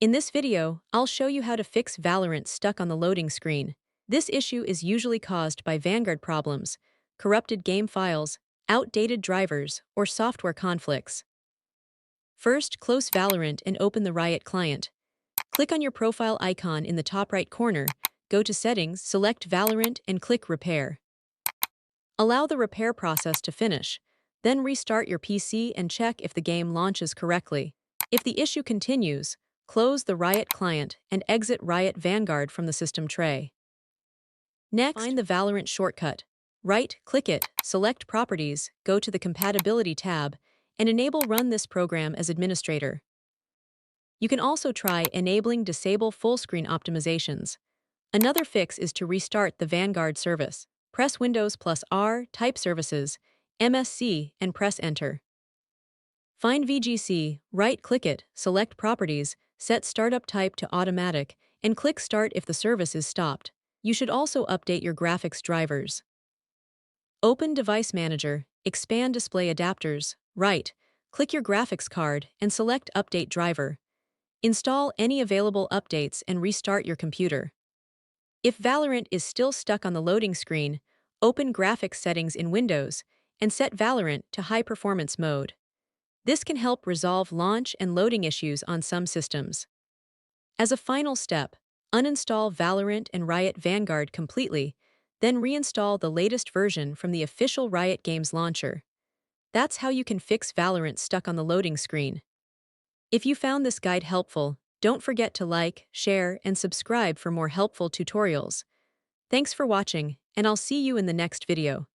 In this video, I'll show you how to fix Valorant stuck on the loading screen. This issue is usually caused by Vanguard problems, corrupted game files, outdated drivers, or software conflicts. First, close Valorant and open the Riot client. Click on your profile icon in the top right corner, go to Settings, select Valorant, and click Repair. Allow the repair process to finish, then restart your PC and check if the game launches correctly. If the issue continues, close the Riot client and exit Riot Vanguard from the system tray. Next, find the Valorant shortcut. Right-click it, select Properties, go to the Compatibility tab, and enable Run this program as administrator. You can also try enabling Disable full-screen optimizations. Another fix is to restart the Vanguard service. Press Windows plus R, type Services, MSC, and press Enter. Find VGC, right-click it, select Properties, set Startup Type to Automatic, and click Start if the service is stopped. You should also update your graphics drivers. Open Device Manager, expand Display Adapters, right-click your graphics card and select Update Driver. Install any available updates and restart your computer. If Valorant is still stuck on the loading screen, open Graphics Settings in Windows and set Valorant to High Performance Mode. This can help resolve launch and loading issues on some systems. As a final step, uninstall Valorant and Riot Vanguard completely, then reinstall the latest version from the official Riot Games launcher. That's how you can fix Valorant stuck on the loading screen. If you found this guide helpful, don't forget to like, share, and subscribe for more helpful tutorials. Thanks for watching, and I'll see you in the next video.